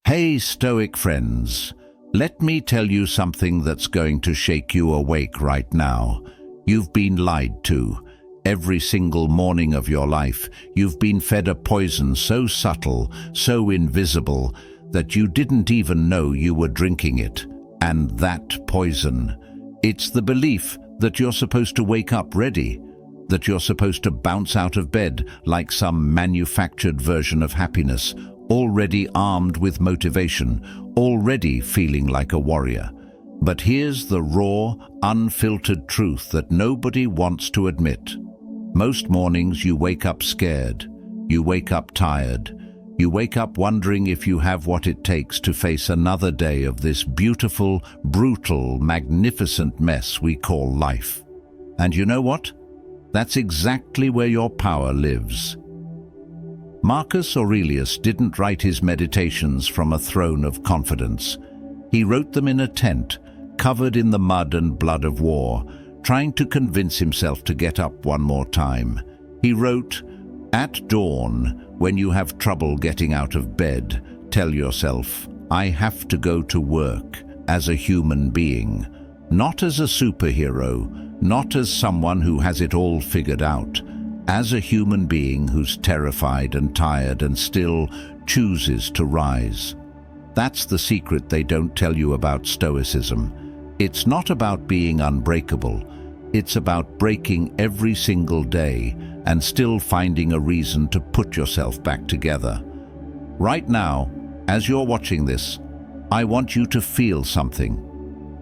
Hey, Stoic friends, let me tell you something that's going to shake you awake right now. You've been lied to. Every single morning of your life, you've been fed a poison so subtle, so invisible, that you didn't even know you were drinking it. And that poison, it's the belief that you're supposed to wake up ready, that you're supposed to bounce out of bed like some manufactured version of happiness, already armed with motivation, already feeling like a warrior. But here's the raw, unfiltered truth that nobody wants to admit. Most mornings you wake up scared, you wake up tired, you wake up wondering if you have what it takes to face another day of this beautiful, brutal, magnificent mess we call life. And you know what? That's exactly where your power lives. Marcus Aurelius didn't write his meditations from a throne of confidence. He wrote them in a tent, covered in the mud and blood of war, trying to convince himself to get up one more time. He wrote, "At dawn, when you have trouble getting out of bed, tell yourself, I have to go to work as a human being, not as a superhero, not as someone who has it all figured out, as a human being who's terrified and tired and still chooses to rise." That's the secret they don't tell you about Stoicism. It's not about being unbreakable. It's about breaking every single day and still finding a reason to put yourself back together. Right now, as you're watching this, I want you to feel something.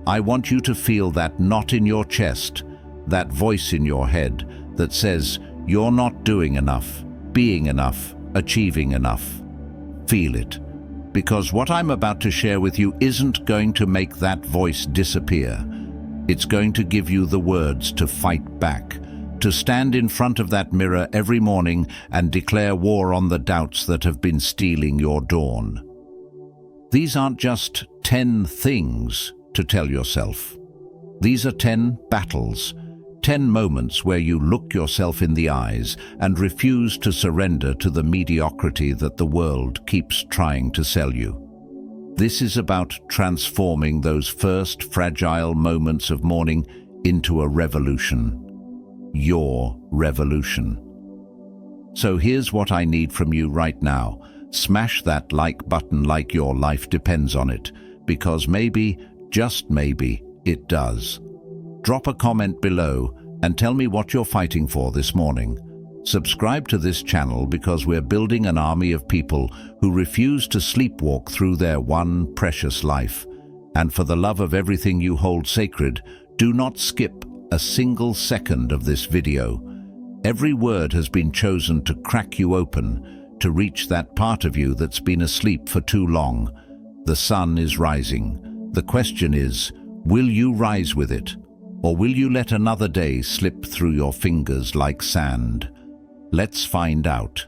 I want you to feel that knot in your chest, that voice in your head that says, you're not doing enough, being enough, achieving enough. Feel it, because what I'm about to share with you isn't going to make that voice disappear. It's going to give you the words to fight back, to stand in front of that mirror every morning and declare war on the doubts that have been stealing your dawn. These aren't just 10 things to tell yourself. These are 10 battles, 10 moments where you look yourself in the eyes and refuse to surrender to the mediocrity that the world keeps trying to sell you. This is about transforming those first fragile moments of morning into a revolution. Your revolution. So here's what I need from you right now. Smash that like button like your life depends on it, because maybe, just maybe, it does. Drop a comment below and tell me what you're fighting for this morning. Subscribe to this channel because we're building an army of people who refuse to sleepwalk through their one precious life. And for the love of everything you hold sacred, do not skip a single second of this video. Every word has been chosen to crack you open, to reach that part of you that's been asleep for too long. The sun is rising. The question is, will you rise with it? Or will you let another day slip through your fingers like sand? Let's find out.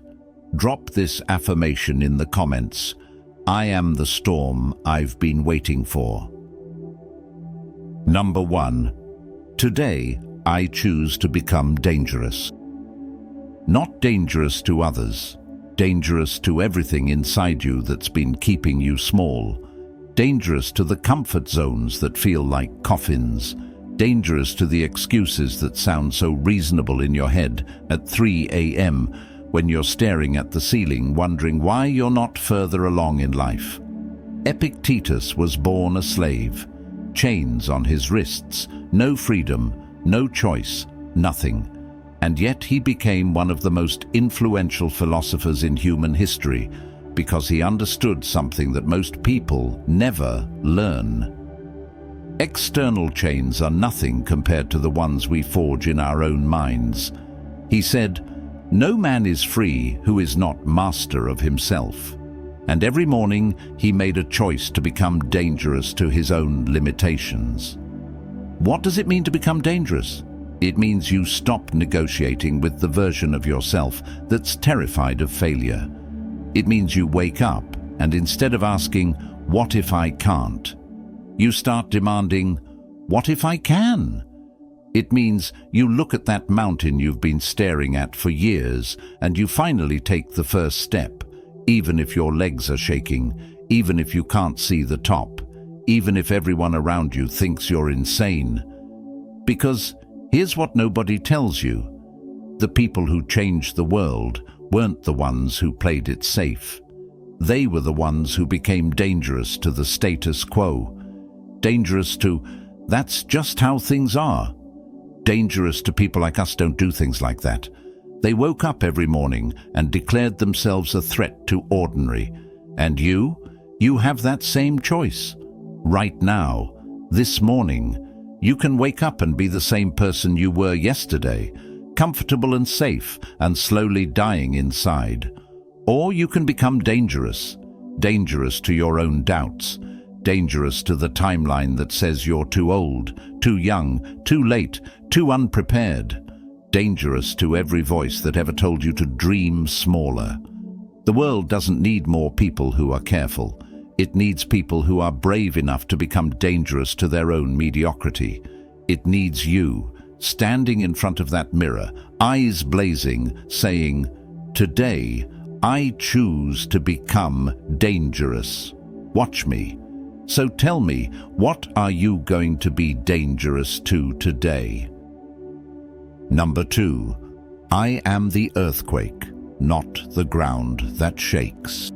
Drop this affirmation in the comments. I am the storm I've been waiting for. Number 1. Today, I choose to become dangerous. Not dangerous to others, dangerous to everything inside you that's been keeping you small, dangerous to the comfort zones that feel like coffins, dangerous to the excuses that sound so reasonable in your head at 3 a.m. when you're staring at the ceiling wondering why you're not further along in life. Epictetus was born a slave, chains on his wrists, no freedom, no choice, nothing. And yet he became one of the most influential philosophers in human history because he understood something that most people never learn. External chains are nothing compared to the ones we forge in our own minds. He said, "No man is free who is not master of himself." And every morning he made a choice to become dangerous to his own limitations. What does it mean to become dangerous? It means you stop negotiating with the version of yourself that's terrified of failure. It means you wake up and instead of asking, "What if I can't?" you start demanding, "What if I can?" It means you look at that mountain you've been staring at for years and you finally take the first step, even if your legs are shaking, even if you can't see the top, even if everyone around you thinks you're insane. Because here's what nobody tells you. The people who changed the world weren't the ones who played it safe. They were the ones who became dangerous to the status quo. Dangerous to, that's just how things are. Dangerous to people like us don't do things like that. They woke up every morning and declared themselves a threat to ordinary. And you have that same choice. Right now, this morning, you can wake up and be the same person you were yesterday, comfortable and safe and slowly dying inside. Or you can become dangerous to your own doubts, dangerous to the timeline that says you're too old, too young, too late, too unprepared, dangerous to every voice that ever told you to dream smaller. The world doesn't need more people who are careful. It needs people who are brave enough to become dangerous to their own mediocrity. It needs you, standing in front of that mirror, eyes blazing, saying, "Today, I choose to become dangerous. Watch me. So tell me, what are you going to be dangerous to today?" Number 2, I am the earthquake, not the ground that shakes.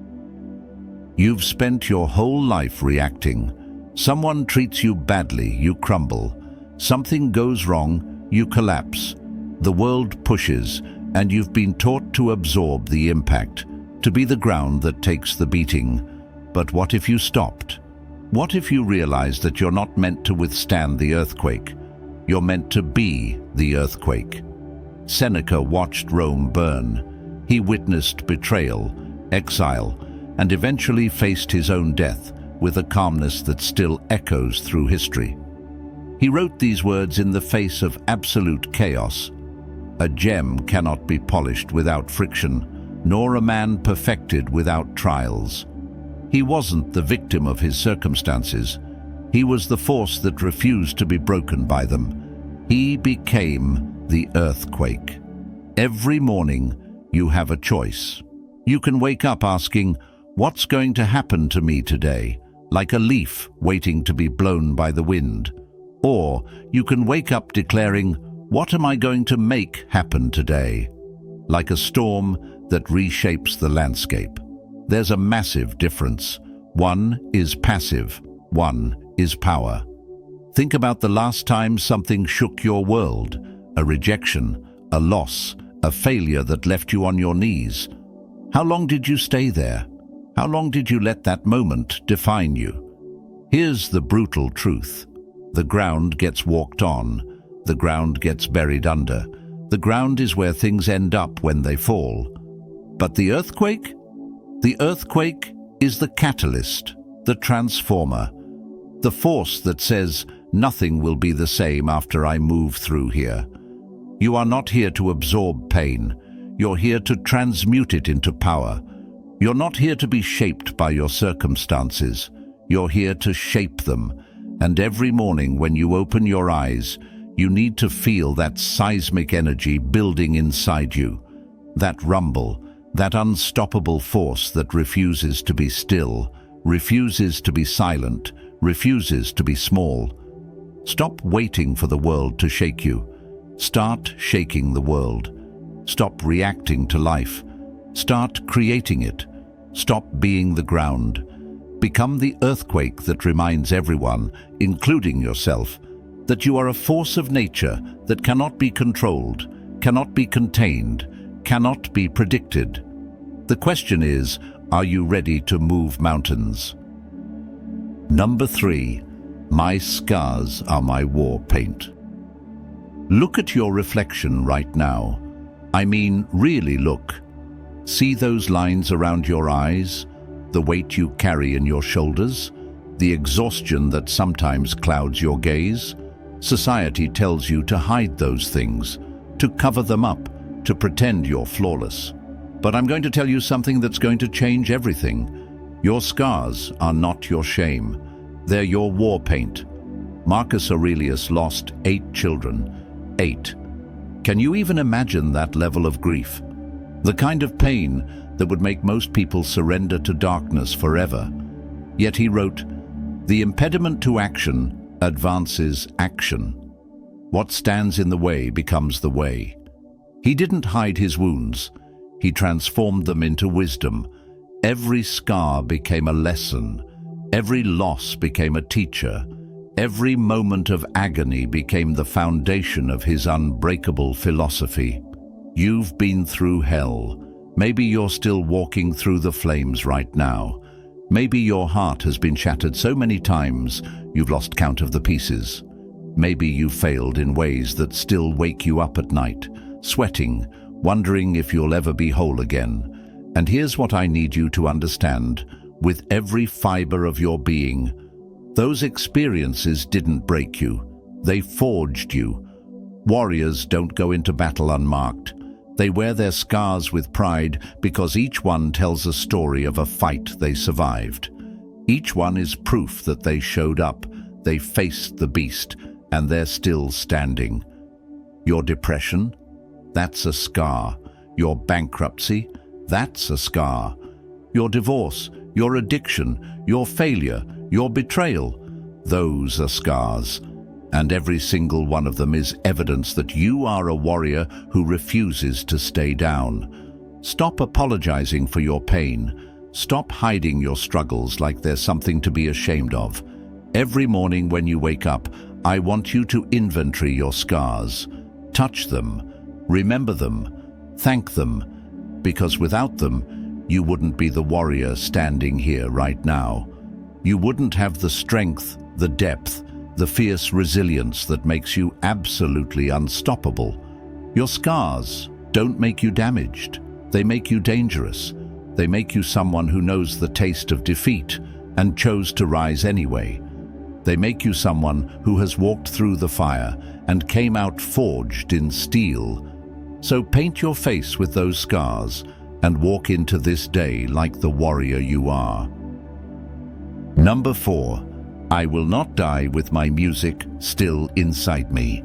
You've spent your whole life reacting. Someone treats you badly, you crumble. Something goes wrong, you collapse. The world pushes, and you've been taught to absorb the impact, to be the ground that takes the beating. But what if you stopped? What if you realized that you're not meant to withstand the earthquake? You're meant to be the earthquake. Seneca watched Rome burn. He witnessed betrayal, exile, and eventually faced his own death with a calmness that still echoes through history. He wrote these words in the face of absolute chaos. "A gem cannot be polished without friction, nor a man perfected without trials." He wasn't the victim of his circumstances. He was the force that refused to be broken by them. He became the earthquake. Every morning, you have a choice. You can wake up asking, "What's going to happen to me today?" like a leaf waiting to be blown by the wind. Or you can wake up declaring, "What am I going to make happen today?" like a storm that reshapes the landscape. There's a massive difference. One is passive, one is power. Think about the last time something shook your world, a rejection, a loss, a failure that left you on your knees. How long did you stay there? How long did you let that moment define you? Here's the brutal truth. The ground gets walked on. The ground gets buried under. The ground is where things end up when they fall. But the earthquake? The earthquake is the catalyst, the transformer, the force that says, "Nothing will be the same after I move through here." You are not here to absorb pain. You're here to transmute it into power. You're not here to be shaped by your circumstances. You're here to shape them. And every morning when you open your eyes, you need to feel that seismic energy building inside you. That rumble, that unstoppable force that refuses to be still, refuses to be silent, refuses to be small. Stop waiting for the world to shake you. Start shaking the world. Stop reacting to life. Start creating it. Stop being the ground. Become the earthquake that reminds everyone, including yourself, that you are a force of nature that cannot be controlled, cannot be contained, cannot be predicted. The question is, are you ready to move mountains? Number 3, my scars are my war paint. Look at your reflection right now. I mean, really look. See those lines around your eyes, the weight you carry in your shoulders, the exhaustion that sometimes clouds your gaze? Society tells you to hide those things, to cover them up, to pretend you're flawless. But I'm going to tell you something that's going to change everything. Your scars are not your shame. They're your war paint. Marcus Aurelius lost 8 children. 8. Can you even imagine that level of grief? The kind of pain that would make most people surrender to darkness forever. Yet he wrote, "The impediment to action advances action. What stands in the way becomes the way." He didn't hide his wounds. He transformed them into wisdom. Every scar became a lesson. Every loss became a teacher. Every moment of agony became the foundation of his unbreakable philosophy. You've been through hell. Maybe you're still walking through the flames right now. Maybe your heart has been shattered so many times you've lost count of the pieces. Maybe you failed in ways that still wake you up at night, sweating, wondering if you'll ever be whole again. And here's what I need you to understand, with every fiber of your being: those experiences didn't break you, they forged you. Warriors don't go into battle unmarked. They wear their scars with pride because each one tells a story of a fight they survived. Each one is proof that they showed up, they faced the beast, and they're still standing. Your depression? That's a scar. Your bankruptcy? That's a scar. Your divorce, your addiction, your failure, your betrayal? Those are scars. And every single one of them is evidence that you are a warrior who refuses to stay down. Stop apologizing for your pain. Stop hiding your struggles like there's something to be ashamed of. Every morning when you wake up, I want you to inventory your scars. Touch them. Remember them. Thank them. Because without them, you wouldn't be the warrior standing here right now. You wouldn't have the strength, the depth, the fierce resilience that makes you absolutely unstoppable. Your scars don't make you damaged. They make you dangerous. They make you someone who knows the taste of defeat and chose to rise anyway. They make you someone who has walked through the fire and came out forged in steel. So paint your face with those scars and walk into this day like the warrior you are. Number 4. I will not die with my music still inside me.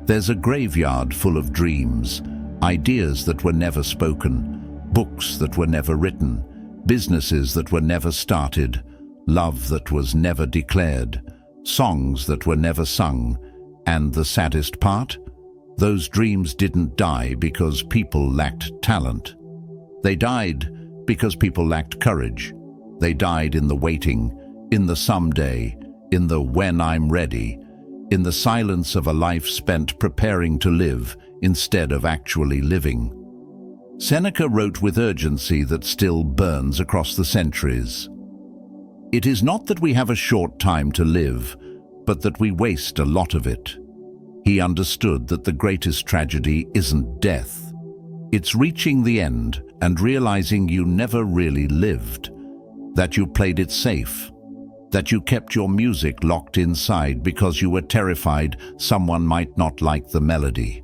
There's a graveyard full of dreams, ideas that were never spoken, books that were never written, businesses that were never started, love that was never declared, songs that were never sung, and the saddest part? Those dreams didn't die because people lacked talent. They died because people lacked courage. They died in the waiting, in the someday, in the when I'm ready, in the silence of a life spent preparing to live instead of actually living. Seneca wrote with urgency that still burns across the centuries. It is not that we have a short time to live, but that we waste a lot of it. He understood that the greatest tragedy isn't death. It's reaching the end and realizing you never really lived, that you played it safe, that you kept your music locked inside because you were terrified someone might not like the melody.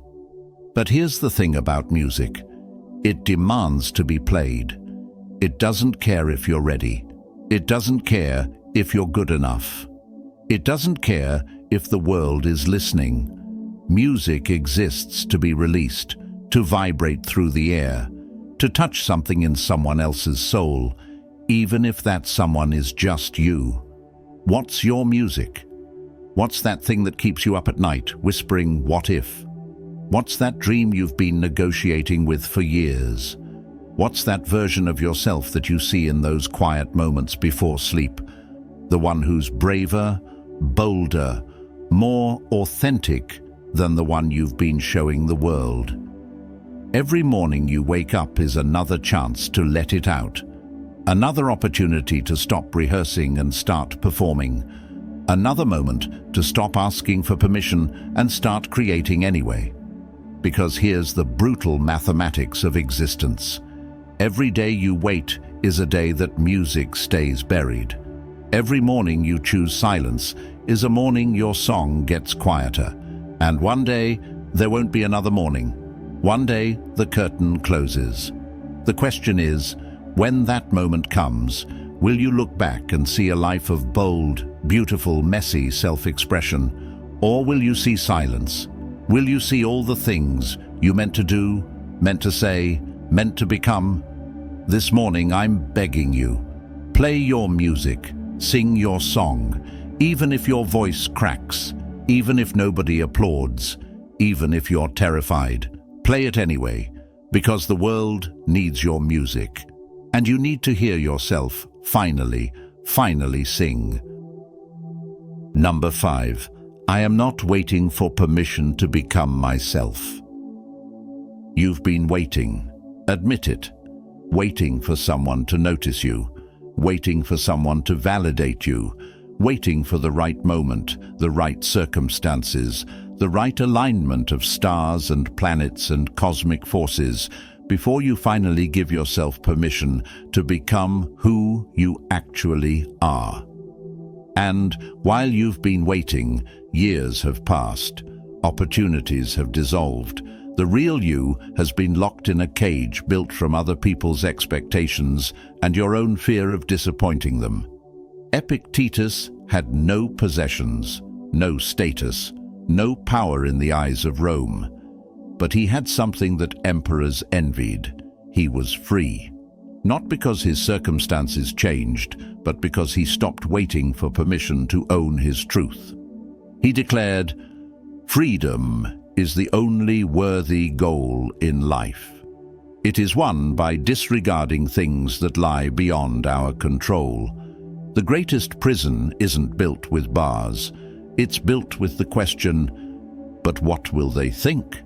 But here's the thing about music. It demands to be played. It doesn't care if you're ready. It doesn't care if you're good enough. It doesn't care if the world is listening. Music exists to be released, to vibrate through the air, to touch something in someone else's soul, even if that someone is just you. What's your music? What's that thing that keeps you up at night, whispering, "What if?" What's that dream you've been negotiating with for years? What's that version of yourself that you see in those quiet moments before sleep? The one who's braver, bolder, more authentic than the one you've been showing the world. Every morning you wake up is another chance to let it out. Another opportunity to stop rehearsing and start performing. Another moment to stop asking for permission and start creating anyway. Because here's the brutal mathematics of existence. Every day you wait is a day that music stays buried. Every morning you choose silence is a morning your song gets quieter. And one day there won't be another morning. One day the curtain closes. The question is, when that moment comes, will you look back and see a life of bold, beautiful, messy self-expression? Or will you see silence? Will you see all the things you meant to do, meant to say, meant to become? This morning I'm begging you, Play your music, sing your song, even if your voice cracks, even if nobody applauds, even if you're terrified. Play it anyway, because the world needs your music. And you need to hear yourself finally sing. Number 5. I am not waiting for permission to become myself. You've been waiting. Admit it. Waiting for someone to notice you. Waiting for someone to validate you. Waiting for the right moment, the right circumstances, the right alignment of stars and planets and cosmic forces before you finally give yourself permission to become who you actually are. And while you've been waiting, years have passed, opportunities have dissolved. The real you has been locked in a cage built from other people's expectations and your own fear of disappointing them. Epictetus had no possessions, no status, no power in the eyes of Rome. But he had something that emperors envied. He was free. Not because his circumstances changed, but because he stopped waiting for permission to own his truth. He declared, "Freedom is the only worthy goal in life. It is won by disregarding things that lie beyond our control. The greatest prison isn't built with bars. It's built with the question, but what will they think?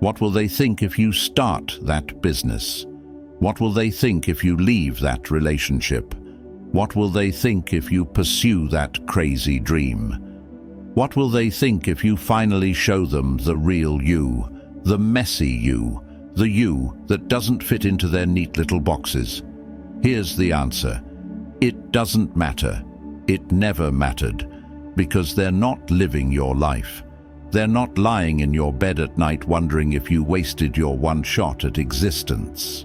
What will they think if you start that business? What will they think if you leave that relationship? What will they think if you pursue that crazy dream? What will they think if you finally show them the real you, the messy you, the you that doesn't fit into their neat little boxes?" Here's the answer. It doesn't matter. It never mattered, because they're not living your life. They're not lying in your bed at night wondering if you wasted your one shot at existence.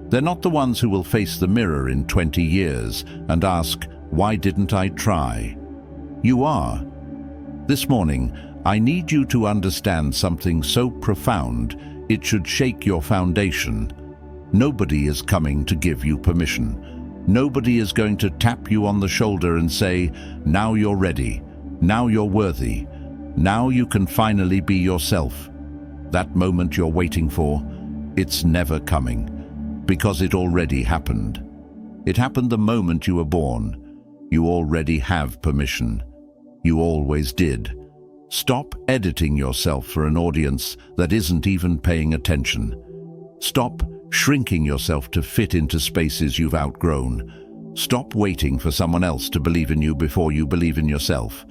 They're not the ones who will face the mirror in 20 years and ask, "Why didn't I try?" You are. This morning, I need you to understand something so profound it should shake your foundation. Nobody is coming to give you permission. Nobody is going to tap you on the shoulder and say, "Now you're ready. Now you're worthy. Now you can finally be yourself." That moment you're waiting for, it's never coming, because it already happened. It happened the moment you were born. You already have permission. You always did. Stop editing yourself for an audience that isn't even paying attention. Stop shrinking yourself to fit into spaces you've outgrown. Stop waiting for someone else to believe in you before you believe in yourself.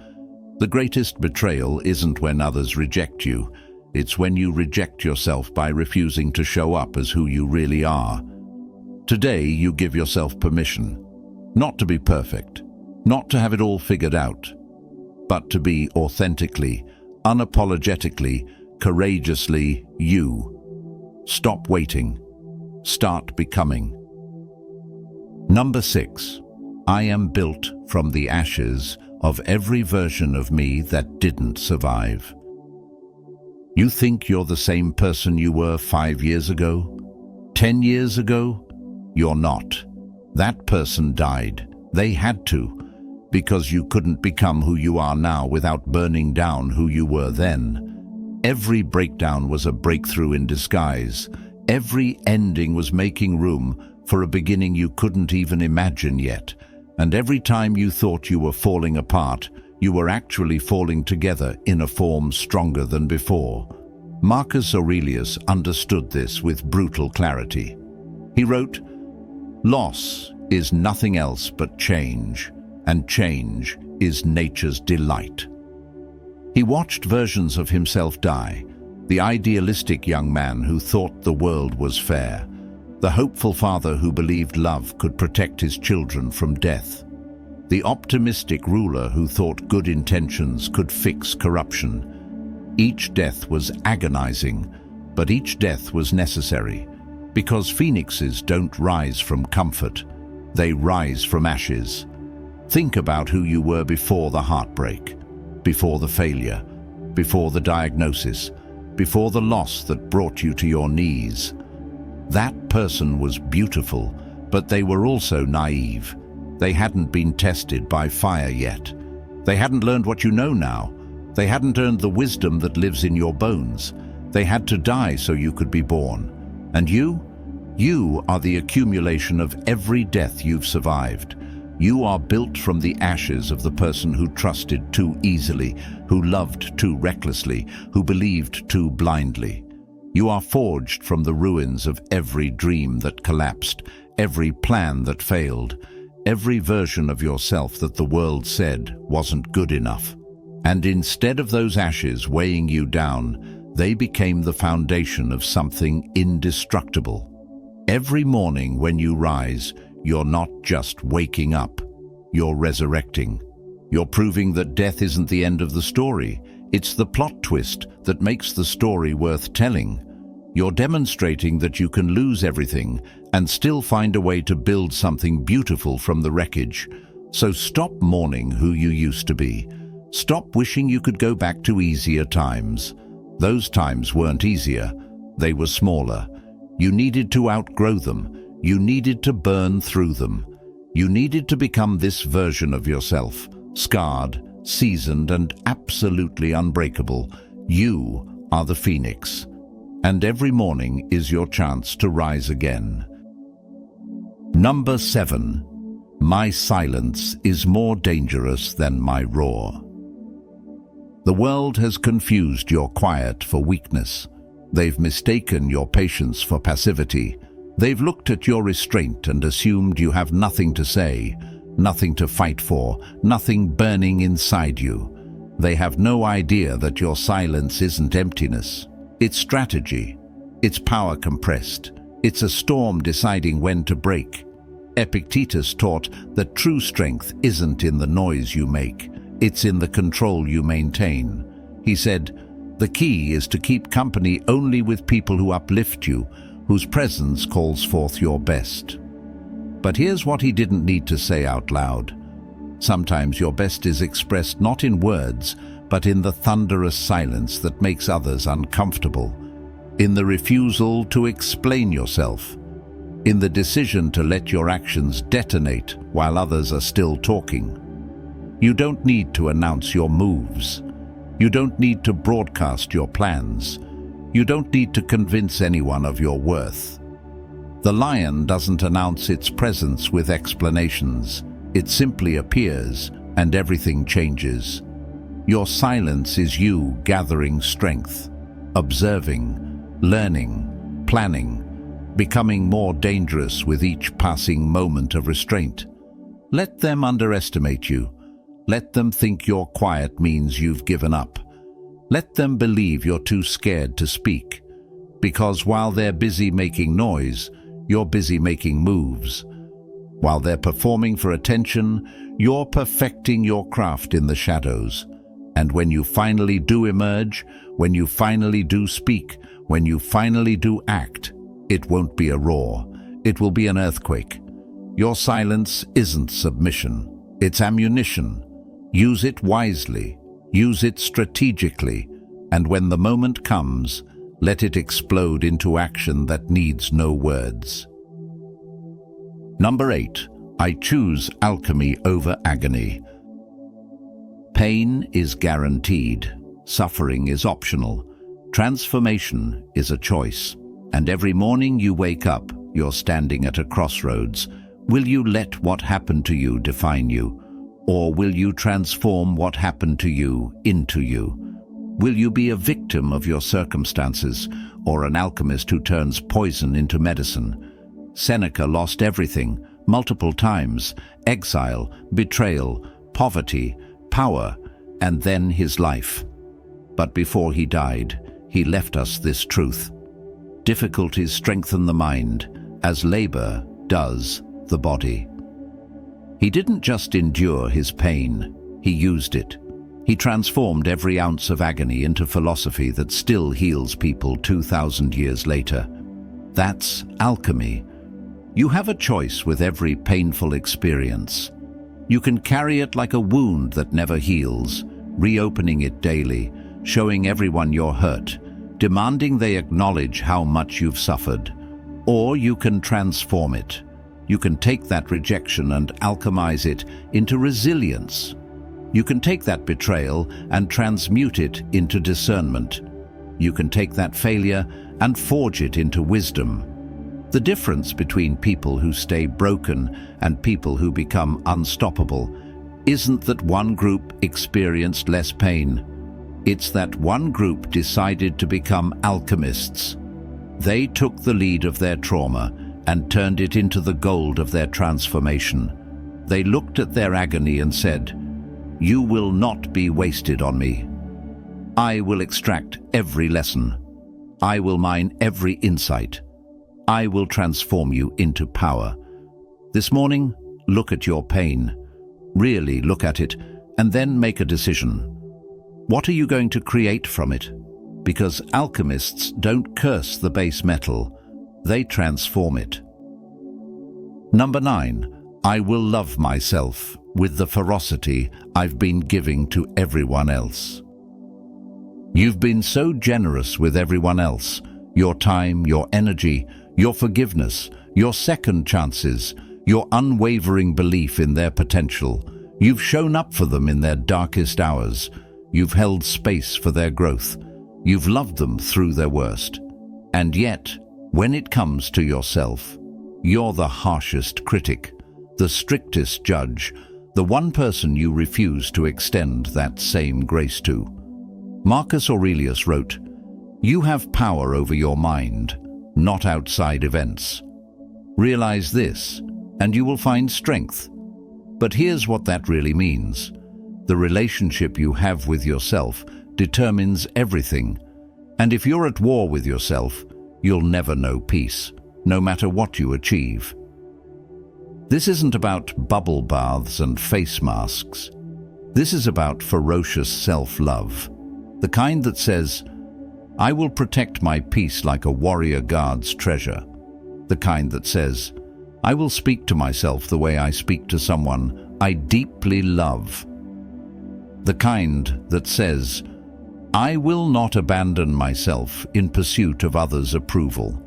The greatest betrayal isn't when others reject you. It's when you reject yourself by refusing to show up as who you really are. Today, you give yourself permission, not to be perfect, not to have it all figured out, but to be authentically, unapologetically, courageously you. Stop waiting. Start becoming. Number 6. I am built from the ashes of every version of me that didn't survive. You think you're the same person you were 5 years ago? 10 years ago? You're not. That person died. They had to, because you couldn't become who you are now without burning down who you were then. Every breakdown was a breakthrough in disguise. Every ending was making room for a beginning you couldn't even imagine yet. And every time you thought you were falling apart, you were actually falling together in a form stronger than before. Marcus Aurelius understood this with brutal clarity. He wrote, "Loss is nothing else but change, and change is nature's delight." He watched versions of himself die. The idealistic young man who thought the world was fair. The hopeful father who believed love could protect his children from death. The optimistic ruler who thought good intentions could fix corruption. Each death was agonizing, but each death was necessary, because phoenixes don't rise from comfort, they rise from ashes. Think about who you were before the heartbreak, before the failure, before the diagnosis, before the loss that brought you to your knees. That person was beautiful, but they were also naive. They hadn't been tested by fire yet. They hadn't learned what you know now. They hadn't earned the wisdom that lives in your bones. They had to die so you could be born. And you are the accumulation of every death you've survived. You are built from the ashes of the person who trusted too easily, who loved too recklessly, who believed too blindly. You are forged from the ruins of every dream that collapsed, every plan that failed, every version of yourself that the world said wasn't good enough. And instead of those ashes weighing you down, they became the foundation of something indestructible. Every morning when you rise, you're not just waking up, you're resurrecting. You're proving that death isn't the end of the story. It's the plot twist that makes the story worth telling. You're demonstrating that you can lose everything and still find a way to build something beautiful from the wreckage. So stop mourning who you used to be. Stop wishing you could go back to easier times. Those times weren't easier, they were smaller. You needed to outgrow them. You needed to burn through them. You needed to become this version of yourself, scarred, seasoned, and absolutely unbreakable. You are the phoenix. And every morning is your chance to rise again. Number 7. My silence is more dangerous than my roar. The world has confused your quiet for weakness. They've mistaken your patience for passivity. They've looked at your restraint and assumed you have nothing to say, nothing to fight for, nothing burning inside you. They have no idea that your silence isn't emptiness. It's strategy. It's power compressed. It's a storm deciding when to break. Epictetus taught that true strength isn't in the noise you make. It's in the control you maintain. He said, "The key is to keep company only with people who uplift you, whose presence calls forth your best." But here's what he didn't need to say out loud. Sometimes your best is expressed not in words, but in the thunderous silence that makes others uncomfortable, in the refusal to explain yourself, in the decision to let your actions detonate while others are still talking. You don't need to announce your moves. You don't need to broadcast your plans. You don't need to convince anyone of your worth. The lion doesn't announce its presence with explanations. It simply appears, and everything changes. Your silence is you gathering strength, observing, learning, planning, becoming more dangerous with each passing moment of restraint. Let them underestimate you. Let them think your quiet means you've given up. Let them believe you're too scared to speak. Because while they're busy making noise, you're busy making moves. While they're performing for attention, you're perfecting your craft in the shadows. And when you finally do emerge, when you finally do speak, when you finally do act, it won't be a roar. It will be an earthquake. Your silence isn't submission. It's ammunition. Use it wisely. Use it strategically. And when the moment comes, let it explode into action that needs no words. Number 8. I choose alchemy over agony. Pain is guaranteed. Suffering is optional. Transformation is a choice. And every morning you wake up, you're standing at a crossroads. Will you let what happened to you define you? Or will you transform what happened to you into you? Will you be a victim of your circumstances, or an alchemist who turns poison into medicine? Seneca lost everything, multiple times: exile, betrayal, poverty, power, and then his life. But before he died, he left us this truth. Difficulties strengthen the mind, as labor does the body. He didn't just endure his pain, he used it. He transformed every ounce of agony into philosophy that still heals people 2,000 years later. That's alchemy. You have a choice with every painful experience. You can carry it like a wound that never heals, reopening it daily, showing everyone you're hurt, demanding they acknowledge how much you've suffered. Or you can transform it. You can take that rejection and alchemize it into resilience. You can take that betrayal and transmute it into discernment. You can take that failure and forge it into wisdom. The difference between people who stay broken and people who become unstoppable isn't that one group experienced less pain. It's that one group decided to become alchemists. They took the lead of their trauma and turned it into the gold of their transformation. They looked at their agony and said, "You will not be wasted on me. I will extract every lesson. I will mine every insight. I will transform you into power." This morning, look at your pain. Really look at it, and then make a decision. What are you going to create from it? Because alchemists don't curse the base metal, they transform it. Number 9, I will love myself with the ferocity I've been giving to everyone else. You've been so generous with everyone else, your time, your energy, your forgiveness, your second chances, your unwavering belief in their potential. You've shown up for them in their darkest hours. You've held space for their growth. You've loved them through their worst. And yet, when it comes to yourself, you're the harshest critic, the strictest judge, the one person you refuse to extend that same grace to. Marcus Aurelius wrote, "You have power over your mind, not outside events. Realize this, and you will find strength." But here's what that really means. The relationship you have with yourself determines everything. And if you're at war with yourself, you'll never know peace, no matter what you achieve. This isn't about bubble baths and face masks. This is about ferocious self-love. The kind that says, "I will protect my peace like a warrior guards treasure." The kind that says, "I will speak to myself the way I speak to someone I deeply love." The kind that says, "I will not abandon myself in pursuit of others' approval."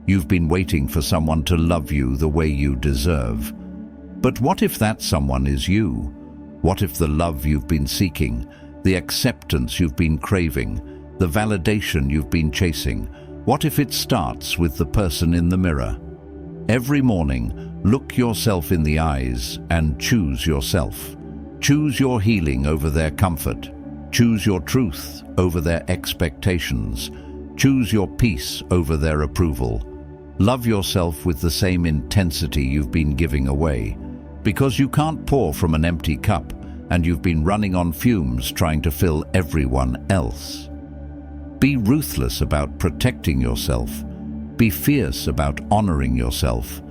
You've been waiting for someone to love you the way you deserve. But what if that someone is you? What if the love you've been seeking, the acceptance you've been craving, the validation you've been chasing, what if it starts with the person in the mirror? Every morning, look yourself in the eyes and choose yourself. Choose your healing over their comfort. Choose your truth over their expectations. Choose your peace over their approval. Love yourself with the same intensity you've been giving away, because you can't pour from an empty cup, and you've been running on fumes trying to fill everyone else. Be ruthless about protecting yourself. Be fierce about honoring yourself.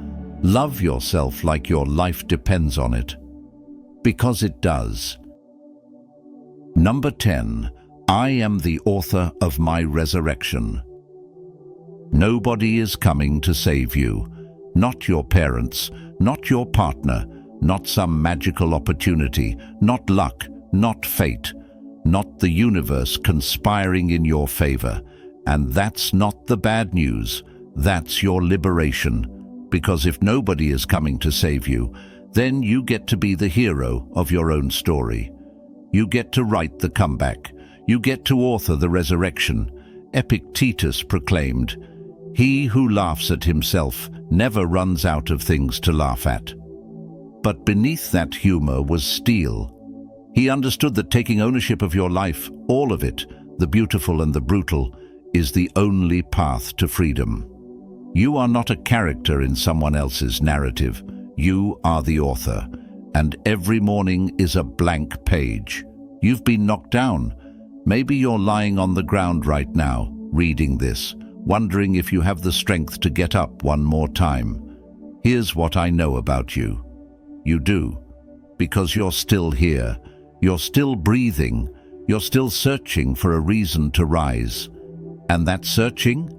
Love yourself like your life depends on it. Because it does. Number 10. I am the author of my resurrection. Nobody is coming to save you. Not your parents, not your partner, not some magical opportunity, not luck, not fate, not the universe conspiring in your favor. And that's not the bad news. That's your liberation. Because if nobody is coming to save you, then you get to be the hero of your own story. You get to write the comeback. You get to author the resurrection. Epictetus proclaimed, "He who laughs at himself never runs out of things to laugh at." But beneath that humor was steel. He understood that taking ownership of your life, all of it, the beautiful and the brutal, is the only path to freedom. You are not a character in someone else's narrative. You are the author, and every morning is a blank page. You've been knocked down. Maybe you're lying on the ground right now, reading this, wondering if you have the strength to get up one more time. Here's what I know about you. You do, because you're still here. You're still breathing. You're still searching for a reason to rise. And that searching?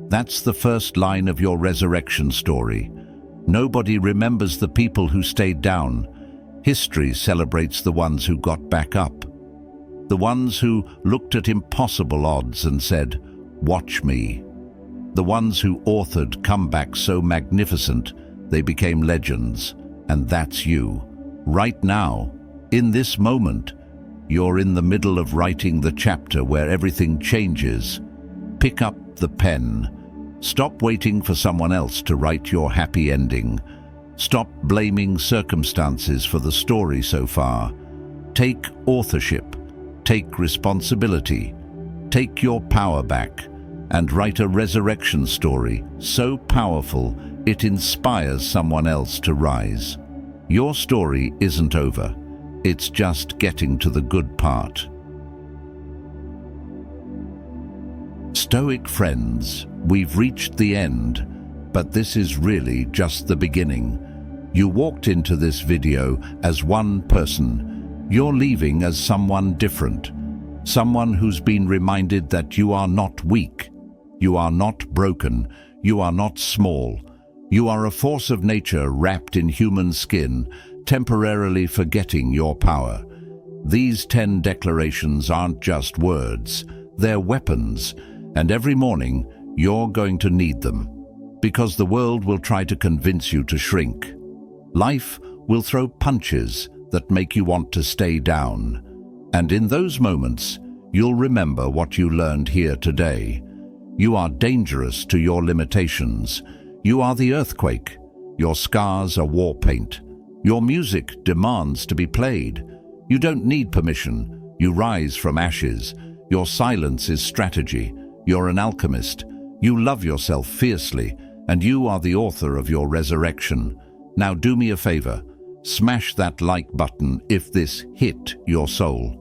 That's the first line of your resurrection story. Nobody remembers the people who stayed down. History celebrates the ones who got back up. The ones who looked at impossible odds and said, "Watch me." The ones who authored comebacks so magnificent They became legends, and that's you. Right now, in this moment, you're in the middle of writing the chapter where everything changes. Pick up the pen. Stop waiting for someone else to write your happy ending. Stop blaming circumstances for the story so far. Take authorship. Take responsibility. Take your power back and write a resurrection story so powerful it inspires someone else to rise. Your story isn't over. It's just getting to the good part. Stoic friends, we've reached the end, but this is really just the beginning. You walked into this video as one person. You're leaving as someone different. Someone who's been reminded that you are not weak. You are not broken. You are not small. You are a force of nature wrapped in human skin, temporarily forgetting your power. These 10 declarations aren't just words. They're weapons, and every morning you're going to need them. Because the world will try to convince you to shrink. Life will throw punches that make you want to stay down. And in those moments, you'll remember what you learned here today. You are dangerous to your limitations. You are the earthquake. Your scars are war paint. Your music demands to be played. You don't need permission. You rise from ashes. Your silence is strategy. You're an alchemist. You love yourself fiercely, and you are the author of your resurrection. Now do me a favor. Smash that like button if this hit your soul.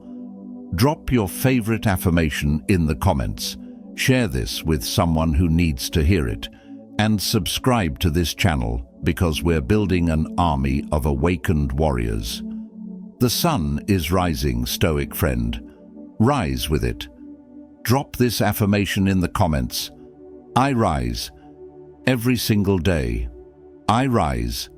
Drop your favorite affirmation in the comments. Share this with someone who needs to hear it. And subscribe to this channel because we're building an army of awakened warriors. The sun is rising, Stoic friend. Rise with it. Drop this affirmation in the comments. I rise every single day. I rise